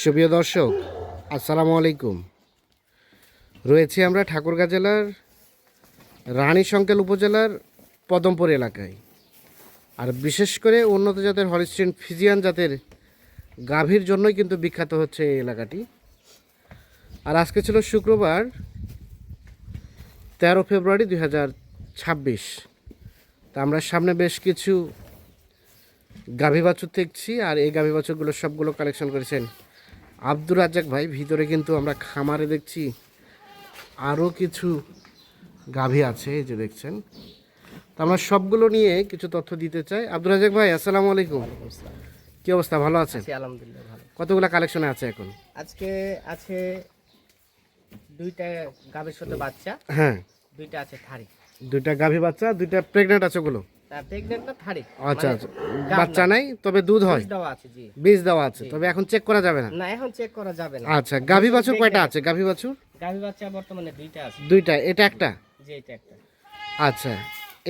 সুপ্রিয় দর্শক, আসসালামু আলাইকুম। রয়েছি আমরা ঠাকুরগাঁ জেলার রানীশংকেল উপজেলার পদমপুর এলাকায়। আর বিশেষ করে উন্নত জাতের হলিস্টিন ফিজিয়ান জাতের গাভীর জন্যই কিন্তু বিখ্যাত হচ্ছে এই এলাকাটি। আর আজকে ছিল শুক্রবার 13 ফেব্রুয়ারি 2026। তা আমরা সামনে বেশ কিছু গাভী বাছুর দেখছি, আর এই গাভী বাছুরগুলো সবগুলো কালেকশন করেছেন আব্দুর রাজ্জাক ভাই। ভিতরে কিন্তু আমরা খামারে দেখছি আরও কিছু গাভী আছে, এই যে দেখছেন। তো আমরা সবগুলো নিয়ে কিছু তথ্য দিতে চাই। আব্দুর রাজ্জাক ভাই, আসসালামু আলাইকুম। কি অবস্থা, ভালো আছেন? আলহামদুলিল্লাহ ভালো। কতগুলো কালেকশনে আছে এখন? আজকে আছে দুইটা গাভীর সাথে বাচ্চা, হ্যাঁ, দুইটা আছে থারি। দুইটা গাভী বাচ্চা, দুইটা প্রেগনেন্ট আছে ওগুলো? তার প্রেগন্যান্ট না থারি। আচ্ছা আচ্ছা, বাচ্চা নাই তবে দুধ হয়, বীজ দেওয়া আছে। জি, বীজ দেওয়া আছে, তবে এখন চেক করা যাবে না। না, এখন চেক করা যাবে না। আচ্ছা, গাভী বাছুর কয়টা আছে? গাভী বাছুর গাভী বাচ্চা বর্তমানে দুইটা আছে। দুইটা, এটা একটা? জি, এটা একটা। আচ্ছা,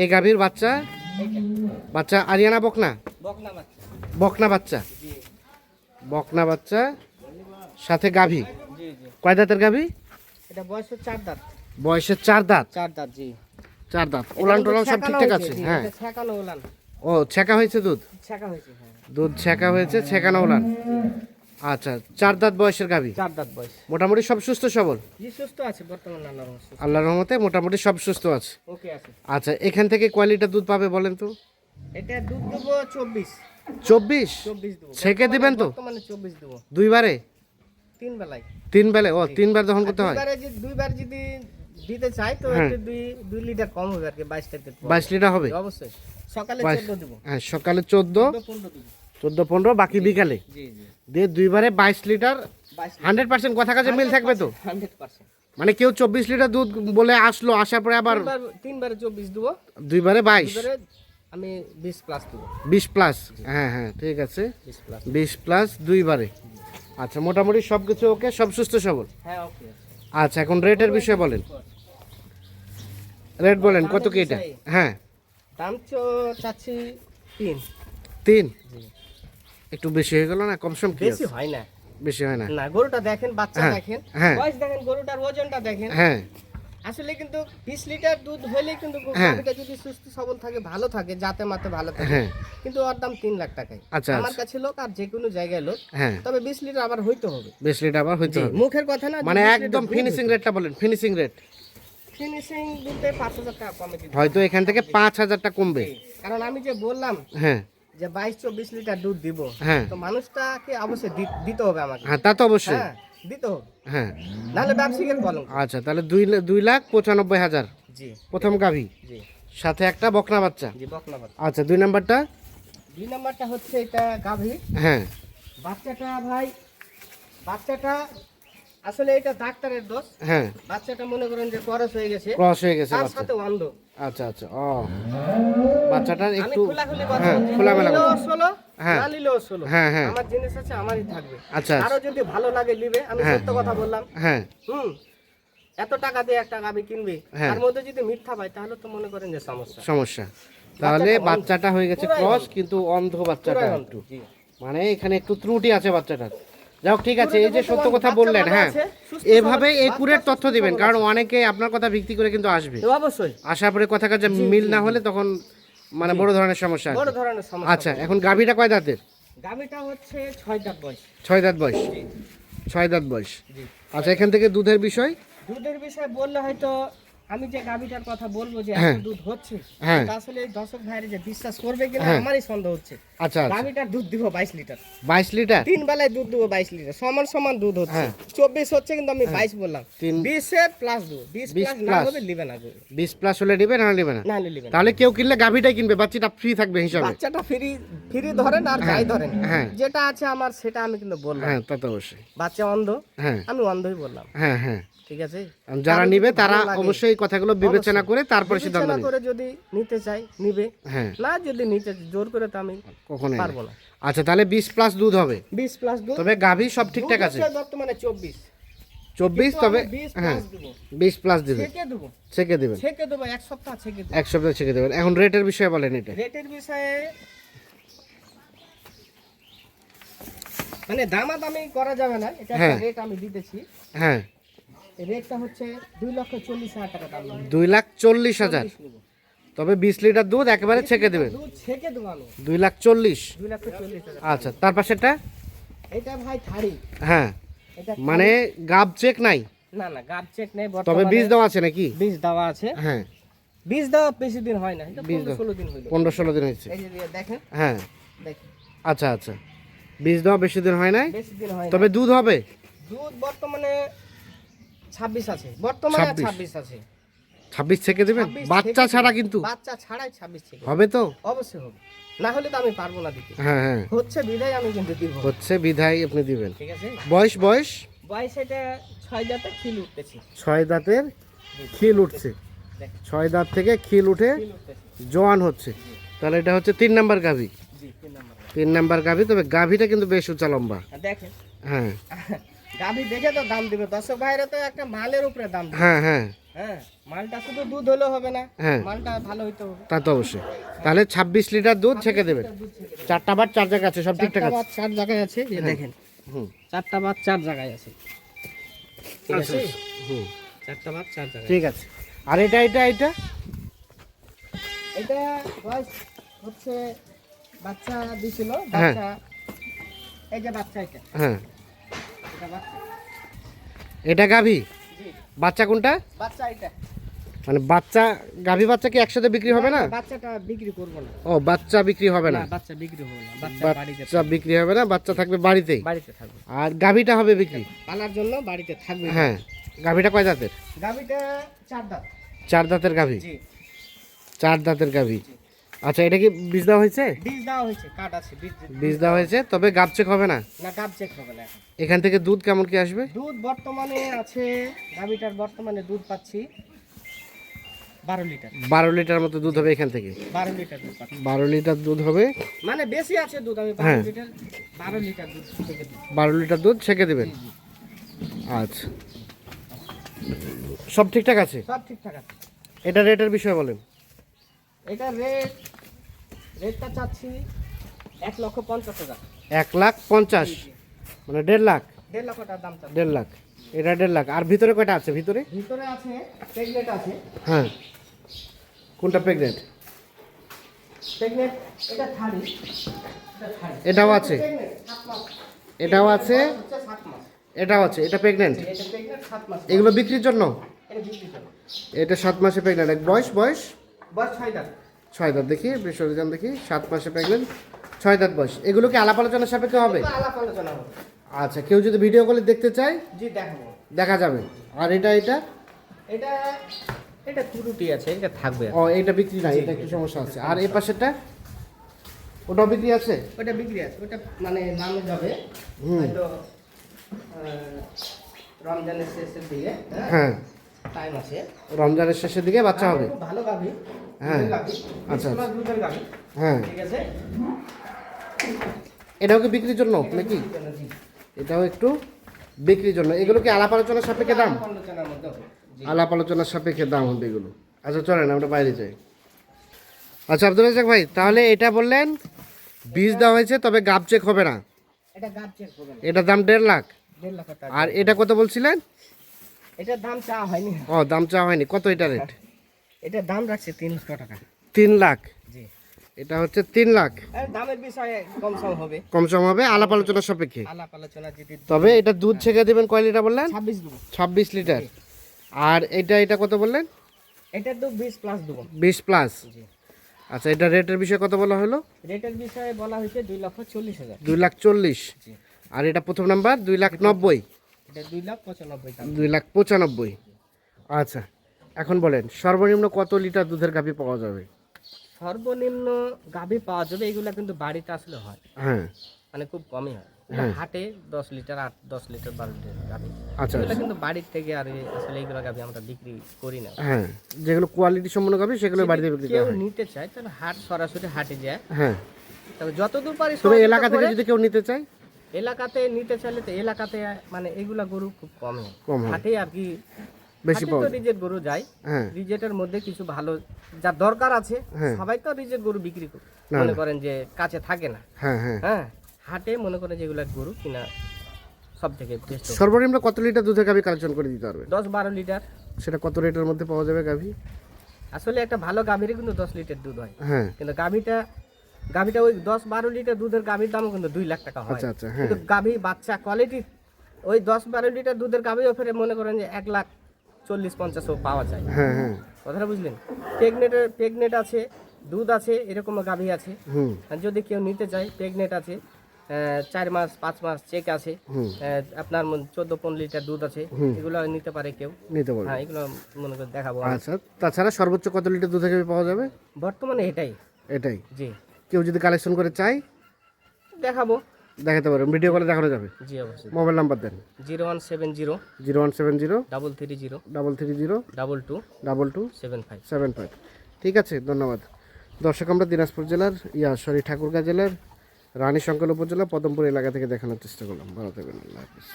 এই গাভীর বাচ্চা এইটা বাচ্চা আরিয়ানা বকনা? বকনা বাচ্চা। বকনা বাচ্চা, জি বকনা বাচ্চা সাথে গাভী। জি জি। কয় দাঁতের গাভী? এটা বয়স 4 দাঁত। বয়সে 4 দাঁত? 4 দাঁত, জি। 4 দাঁত। ওলান টোলান সব ঠিকঠাক আছে? হ্যাঁ, এটা ছেকানো ওলান। ও ছেঁকা হয়েছে দুধ? ছেকা হয়েছে, হ্যাঁ। দুধ ছেঁকা হয়েছে, ছেঁকানো ওলান। আচ্ছা, 4 দাঁত বয়সের গাভী। 4 দাঁত বয়স। মোটামুটি সব সুস্থ সবল? জি, সুস্থ আছে বর্তমানে, আল্লাহর রহমতে। আল্লাহর রহমতে মোটামুটি সব সুস্থ আছে। ওকে আছে। আচ্ছা, এখান থেকে কয় লিটার দুধ পাবে বলেন তো? এটা দুধ দেবো 24। 24? 24 দেবো। ছেঁকে দিবেন তো? বর্তমানে 24 দেবো। দুইবারে? 3 বেলায়। 3 বেলে? ও, 3 বার দহন করতে হয়? দুইবার যদি দিতে চাই তো হ্যাঁ। একটু 2 লিটার কম হবে আর কি, 22 লিটার। 22 লিটার হবে? অবশ্যই। সকালে 22 14 দেব। হ্যাঁ, সকালে 14, 15 দেব। 14, 15, বাকি বিকালে জি জি। দিয়ে দুইবারে 22 লিটার। 22 100% কথা কাজে মিল থাকবে তো? 100%। মানে কেউ 24 লিটার দুধ বলে আসলো, আসার পরে আবার তিনবারে 24 দেব। দুইবারে 22? দুইবারে আমি 20 প্লাস দেব। 20 প্লাস? হ্যাঁ হ্যাঁ, ঠিক আছে, 20 প্লাস। 20 প্লাস দুইবারে। আচ্ছা, মোটামুটি সব কিছু ওকে, সব সুস্থ সবল? হ্যাঁ, ওকে। আচ্ছা, এখন রেটের বিষয়ে বলেন। রেট বলেন, কত কি এটা? হ্যাঁ, দাম চাচ্ছি 3। 3? জি। একটু বেশি হয়ে গেল না? কমসম কি বেশি আছে? হয় না। বেশি হয় না? না, গরুটা দেখেন, বাচ্চা হ্যাঁ, দেখেন, হ্যাঁ। বয়স দেখেন, গরুটার ওজনটা দেখেন। হ্যাঁ আসলে কিন্তু 20 লিটার দুধ হলে কিন্তু হ্যাঁ। গাভীটা যদি সুস্থ সবল থাকে, ভালো থাকে, জাতে মাতে ভালো থাকে, হ্যাঁ। কিন্তু ওর দাম 3 লাখ টাকায়। আচ্ছা, আমার আচ্ছা। কাছে লোক আর যে কোনো জায়গায় লোক, হ্যাঁ, তবে 20 লিটার আবার হইতে হবে। 20 লিটার আবার হইতে জি, হবে? মুখের কথা না, মানে একদম ফিনিশিং রেটটা বলেন, ফিনিশিং রেট। ফিনিশিং দিতে 5,000 টাকা কমে দিতে হয়তো এখান থেকে 5,000 টাকা কমবে। হবে। কারণ আমি যে বললাম হ্যাঁ যে 22-24 লিটার দুধ দিব, হ্যাঁ তো মানুষটাকে অবশ্যই দিতে হবে আমাকে। হ্যাঁ, তা তো অবশ্যই। হ্যাঁ, দিতে হবে, হ্যাঁ। নাহলে ব্যবসায়ীর কলঙ্ক। আচ্ছা, তাহলে 2,95,000 জি প্রথম গাভী, জি সাথে একটা বকনা বাচ্চা। জি, বকনা বাচ্চা। আচ্ছা, 2 নাম্বারটা? 2 নাম্বারটা হচ্ছে এটা গাভী। হ্যাঁ বাচ্চাটা ভাই, বাচ্চাটা আসলে এটা ডাক্তারের দোষ। হ্যাঁ, বাচ্চাটা মনে করেন যে ক্রস হয়ে গেছে, ক্রস হয়ে গেছে তার বাচ্চা। সাথে অন্ধ। আচ্ছা আচ্ছা, ও, বাচ্চাটার আমি একটু খোলাখুলি কথা হ্যাঁ, বলছি, খোলামেলা নিলেও কথা। 16, হ্যাঁ। না নিলেও 16। হ্যাঁ হ্যাঁ, আমার জিনিস আছে, আমারই থাকবে। আচ্ছা আরো যদি ভালো লাগে নিবে, আমি হ্যাঁ। সত্য কথা বললাম। হ্যাঁ এত টাকা দিয়ে একটা গাভী কিনবে, হ্যাঁ। তার মধ্যে যদি মিথ্যা পায়, তাহলে তো মনে করেন যে সমস্যা। সমস্যা। তাহলে বাচ্চাটা অন্ধ। বাচ্চাটা হয়ে গেছে পুরাই ক্রস, অন্ধ। কিন্তু অন্ধ বাচ্চাটা পুরাই অন্ধ, একটু, জি। মানে এখানে একটু ত্রুটি আছে বাচ্চাটার। যাই হোক, ঠিক আছে, এই যে পুরো সত্য কথা বাচ্চা বললেন, ভালো হ্যাঁ, আছে, সুস্থ এভাবে সবল, এই বাচ্চা পুরের তথ্য সুস্থ দিবেন, সবল কারণ আছে। অনেকে আপনার কথা ভিত্তি করে কিন্তু আসবে। তো অবশ্যই আসার পরে কথা কাজে মিল না হলে তখন মানে বড় ধরনের সমস্যা বড় আসবে। ধরনের সমস্যা। আচ্ছা, এখন গাভীটা কয় দাঁতের? গাভীটা হচ্ছে 6 দাঁত বয়স। 6 দাঁত বয়স? জি 6 দাঁত বয়স। জি। আচ্ছা, এখান থেকে দুধের বিষয়? দুধের বিষয়ে বললে হয়তো আমি যে গাভীটার কথা বলবো যে হ্যাঁ। এত দুধ হচ্ছে, হ্যাঁ। এটা আসলে দর্শক ভাইয়ের যে বিশ্বাস করবে কিনা হ্যাঁ। আমারই সন্দেহ হচ্ছে। আচ্ছা আচ্ছা, গাভীটার দুধ দিব 22 লিটার। 22 লিটার? 3 বেলায় দুধ দেবো 22 লিটার, সমান সমান দুধ হচ্ছে। হ্যাঁ। 24 হচ্ছে, কিন্তু আমি 22 বললাম। 20 এর প্লাস দেবো, 20 20 প্লাস না plus। হবে নিবে না গরু। 20 প্লাস হলে নেবে, না নেবে না? না নিবে না। তাহলে কেউ কিনলে গাভীটাই কিনবে, বাচ্চাটা ফ্রি থাকবে হিসাবে? বাচ্চাটা ফ্রি ফ্রি ধরেন আর যাই ধরেন, হ্যাঁ। যেটা আছে আমার সেটা আমি কিন্তু বললাম। হ্যাঁ, তা তো অবশ্যই। বাচ্চা অন্ধ, হ্যাঁ আমি অন্ধই বললাম। হ্যাঁ হ্যাঁ, ঠিক আছে, যারা কারো নিবে যদি তারা ভালো লাগে, অবশ্যই এই কথাগুলো বিবেচনা করে তারপরে সিদ্ধান্ত বিবেচনা নেবে। করে যদি নিতে চাই নিবে, হ্যাঁ, না যদি নিতে জোর করে তো আমি কখনোই না। পারবো না। আচ্ছা, তাহলে 20 প্লাস দুধ হবে, 20 প্লাস দুধ, তবে গাভী সব ঠিকঠাক দুধ আছে? হচ্ছে বর্তমানে 24। 24, কিন্তু তবে আমি 20 হ্যাঁ, প্লাস দেবো, 20 প্লাস দিবে, ছেকে দেবো, ছেকে দেবেন? ছেকে দেবো, এক সপ্তাহ ছেকে দেবো। এক সপ্তাহে ছেকে দেবেন। এখন রেটের বিষয়ে বলেন এটা। রেটের বিষয়ে মানে দামাদামি করা যাবে না, এটা হ্যাঁ। রেট আমি দিতেছি। হ্যাঁ, রেটটা হচ্ছে 2,40,000 টাকা দাম। 2,40,000। নিবো। তবে 20 লিটার দুধ একেবারে ছেঁকে দেবেন। দুধ ছেঁকে দেবো আমি। 2,40,000। 2,40,000। আচ্ছা, তার পাশেরটা? এটা ভাই থাড়ি। হ্যাঁ, এটা মানে গাব চেক নাই, না না, গাব চেক নেই, তবে বর্তমানে বীজ দেওয়া আছে নাকি? বীজ দেওয়া আছে। হ্যাঁ, বীজ দেওয়া বেশি দিন হয় না, এটা বীজ 15-16 দিন হইলো। 15-16 দিন হয়েছে। এই যে দেখেন, হ্যাঁ, দেখেন আচ্ছা আচ্ছা, বীজ দেওয়া বেশি দিন হয় নাই, বেশি দিন হয় না। তবে দুধ হবে। দুধ বর্তমানে 26 আছে, বর্তমানে 26 আছে। 26 ছেঁকে দেবেন 26 বাচ্চা থেকে ছাড়া দেবো। কিন্তু বাচ্চা ছাড়াই 26 থেকে হবে তো? অবশ্যই হবে, না হলে তো আমি পারবো না দিতে। হ্যাঁ হ্যাঁ, হচ্ছে বিদায় আমি কিন্তু দিব। হচ্ছে বিধায় আপনি দিবেন। ঠিক আছে, বয়স বয়স বয়স এটা 6 দাঁতে খিল উঠতেছি। 6 দাঁতের খিল উঠছে, দেখেন 6 দাঁত থেকে খিল উঠে খিল উঠতেছি। জোয়ান হচ্ছে। তাহলে এটা হচ্ছে 3 নাম্বার গাভী। জি, 3 নাম্বার। 3 নাম্বার গাভী, তবে গাভীটা কিন্তু বেশ উঁচা লম্বা। দেখেন হ্যাঁ গাভী দেখে তো দাম দিবে, দর্শক ভাইরা তো একটা মালের উপরে দাম দিবে। হ্যাঁ হ্যাঁ হ্যাঁ, মালটা শুধু দুধ হলেও হবে না, হ্যাঁ, মালটা ভালো হইতে হবে। তা তো অবশ্যই। তাহলে 26 লিটার দুধ ছেঁকে দেবেন। দুধ ছেঁকে দেবে। 4টা বার 4 জায়গা আছে, সব ঠিকঠাক চারটা আছে। বাদ 4 জায়গায় আছে, এই দেখেন হুম, 4টা বাদ 4 জায়গায় আছে। ঠিক আচ্ছা, আছে, হুম, 4টা বাদ 4 জায়গায়। ঠিক আছে। আর এটা এটা এটা এটা বয়স হচ্ছে বাচ্চা দিছিল, হ্যাঁ। বাচ্চা এই যে বাচ্চা, হ্যাঁ, এটা বাচ্চা। এটা গাভী। জি, বাচ্চা কোনটা? বাচ্চা এটা। মানে বাচ্চা, গাভী বাচ্চা কি একসাথে বিক্রি হবে না? বাচ্চাটা বিক্রি করব না। ও, বাচ্চা বিক্রি হবে না, না, বাচ্চা বিক্রি হবে না, বাচ্চা বাড়িতে বাচ্চা বিক্রি হবে না, বাচ্চা থাকবে বাড়িতেই। বাড়িতে থাকবে। আর গাভীটা হবে বিক্রি। পালার জন্য বাড়িতে থাকবে। হ্যাঁ, গাভীটা কয় দাঁতের? গাভীটা 4 দাঁত। 4 দাঁতের গাভী। জি, 4 দাঁতের গাভী। আচ্ছা, এটা কি বীজ দেওয়া হয়েছে? বীজ দেওয়া হয়েছে, কাট আছে, বীজ দেওয়া হয়েছে, তবে গাব চেক হবে না। না, গাব চেক হবে না এখন। এখান থেকে দুধ কেমন কি আসবে? দুধ বর্তমানে আছে, গাভীটার বর্তমানে দুধ পাচ্ছি 12 লিটার। 12 লিটার মতো দুধ হবে এখান থেকে। 12 লিটার দুধ পাচ্ছি, 12 লিটার দুধ হবে। মানে বেশি আছে দুধ, আমি হ্যাঁ। 12 লিটার দুধ থেকে দিই। 12 লিটার দুধ ছেঁকে দেবেন। আচ্ছা, সব ঠিকঠাক আছে। সব ঠিকঠাক আছে। এটা রেটের বিষয় বলেন। এটা রেটটা চাচ্ছি 1,50,000। 1,50,000, মানে 1.5 লাখ। 1.5 লক্ষ টাকার দাম চাচ্ছি। 1.5 লাখ, এটা 1.5 লাখ। আর ভিতরে কয়টা আছে ভিতরে? ভিতরে আছে প্রেগনেন্ট আছে। হ্যাঁ, কোনটা প্রেগনেন্ট? প্রেগনেন্ট এটা থাড়ি। এটাও আছে, প্রেগনেন্ট 7 মাস। এটাও আছে, হচ্ছে 7 মাস। এটাও আছে। এটা প্রেগনেন্ট। এটা প্রেগনেন্ট 7 মাস। এগুলো বিক্রির জন্য। এটা বিক্রি করো। এটা 7 মাসে প্রেগনেন্ট। বয়স বয়স বয়স 6 দাঁত। 6 দাঁত। দেখি বিশ্বরিজাম দেখি, 7 মাসে প্রেগনেন্ট, 6 দাঁত বয়স। এগুলো কি আলাপ আলোচনার সাপেক্ষে হবে? তো আলাপ আলোচনা হবে। আচ্ছা, কেউ যদি ভিডিও কলে দেখতে চায় জি, দেখাবো। দেখা যাবে। আর এটা এটা এটা এটা ত্রুটি আছে, এটা থাকবে। ও, এটা বিক্রি নাই, এটা একটু সমস্যা আছে। আর এই পাশেরটা, ওটাও বিক্রি আছে। ওটা বিক্রি আছে, ওটা মানে নামে যাবে হুম। হয়তো রমজানের শেষের দিকে। হ্যাঁ, টাইম আছে। রমজানের শেষের দিকে বাচ্চা হবে। খুব ভালো গাভী। হ্যাঁ। দুধের গাভী, আচ্ছা, 20 মাস দুধের গাভী। হ্যাঁ, ঠিক আছে, এটাও কি বিক্রির জন্য নাকি? জি। এটাও একটু বিক্রির জন্য। এগুলো কি আলাপ আলোচনার সাপেক্ষে দাম? আলাপ আলোচনার মধ্যে হবে। জি। আলাপ আলোচনার সাপেক্ষে দাম হবে এগুলো। আচ্ছা, চলেন আমরা বাইরে যাই। আচ্ছা আব্দুল রাজাক ভাই, তাহলে এটা বললেন বীজ দেওয়া হয়েছে, তবে গাব চেক হবে না। এটা গাব চেক হবে না। এটার দাম 1.5 লাখ। 1.5 লাখ টাকা। আর এটা কত বলছিলেন? এটার দাম চা হয়নি। ও, দাম চাওয়া হয়নি। কত এটা রেট? এটার দাম রাখছে 3 লক্ষ টাকা। 3 লাখ। জি। এটা হচ্ছে 3 লাখ। আর দামের বিষয়ে কম সম হবে, কম সম হবে আলাপ আলোচনার সাপেক্ষে। আলাপ আলোচনা যদি। তবে এটা দুধ ছেঁকে দেবেন কয় লিটার বললেন? 26 দেবো। 26 লিটার। আর এটা কত বললেন? এটা তো 20 প্লাস দেবো। 20 প্লাস। জি। আচ্ছা, এটা রেটের বিষয়ে কত বলা হলো? রেটের বিষয়ে বলা হয়েছে 2,40,000। 2,40,000। জি। আর এটা প্রথম নাম্বার 2,90,000। এটা 2,95,000 দাম। 2,95,000। আচ্ছা, এখন বলেন সর্বনিম্ন কত লিটার দুধের গাভী পাওয়া যাবে? সর্বনিম্ন গাভী পাওয়া যাবে, এগুলা কিন্তু বাড়িতে আসলে হয়, হ্যাঁ, মানে খুব কমই হয়। হ্যাঁ। হাটে 10 লিটার 10 লিটার 12 লিটার গাভী। আচ্ছা এগুলা কিন্তু বাড়ির থেকে আর আসলে এইগুলা গাভী আমরা বিক্রি করি না। হ্যাঁ, যেগুলো কোয়ালিটি সম্পন্ন গাভী সেগুলো বাড়িতে বিক্রি কেউ করা হয়। নিতে চায় তাহলে সরাসরি হাটে যায়। হ্যাঁ, তবে যতদূর পারি তবে সহযোগিতা এলাকা থেকে করে। যদি কেউ নিতে চায়, এলাকাতে নিতে চাইলে তো এলাকাতে মানে এগুলা গরু খুব কম হয়। কম হয়। হাটে আর কি বেশি হাটে পাওয়া তো যায়। রিজেট গরু যায়। হ্যাঁ, রিজেটের মধ্যে কিছু ভালো যা দরকার আছে, হ্যাঁ। সবাই তো রিজেট গরু বিক্রি করে না, মনে না। করেন যে কাছে থাকে না। হ্যাঁ, হ্যাঁ, হ্যাঁ, হাটে মনে করেন যেগুলো গরু কিনা সব থেকে বেস্ট। সর্বনিম্ন কত লিটার দুধের গাভী কালেকশন করে দিতে পারবে? 10-12 লিটার। সেটা কত রেটের মধ্যে পাওয়া যাবে গাভী? আসলে একটা ভালো গাভীর কিন্তু 10 লিটার দুধ হয়, হ্যাঁ, কিন্তু গাভীটা ওই 10-12 লিটার দুধের গাভীর দাম কিন্তু 2 লাখ টাকা হয়। আচ্ছা আচ্ছা, হ্যাঁ, কিন্তু গাভী বাচ্চা কোয়ালিটি ওই 10-12 লিটার দুধের গাভীও ফেরে মনে করেন যে 1,40,50,000 পাওয়া যায়। হ্যাঁ, হ্যাঁ, কথাটা বুঝলেন? প্রেগনেট আছে, দুধ আছে, এরকম গাভী আছে। হুম, আর যদি কেউ নিতে চায় প্রেগনেট আছে, 4 মাস 5 মাস চেক আছে, হুম, আপনার 14-15 লিটার দুধ আছে, এগুলো নিতে পারে কেউ। নিতে পারবে। হ্যাঁ, এগুলো মনে করে দেখাবো। আচ্ছা, তাছাড়া সর্বোচ্চ কত লিটার দুধের গাভী পাওয়া যাবে? বর্তমানে এটাই। এটাই। জি, কেউ যদি কালেকশন করে চায় দেখাবো। দেখাতে পারবেন, ভিডিও কলে দেখানো যাবে। জি, অবশ্যই। মোবাইল নাম্বার দেন। 0170 0170 330 330 22 22 75। 75। ঠিক আছে, ধন্যবাদ। দর্শক, আমরা দিনাজপুর জেলার ঠাকুরগাঁ জেলার রানী শঙ্কর উপজেলা পদমপুর এলাকা থেকে দেখানোর চেষ্টা করলাম। ভালো থাকবেন, আল্লাহ হাফিজ।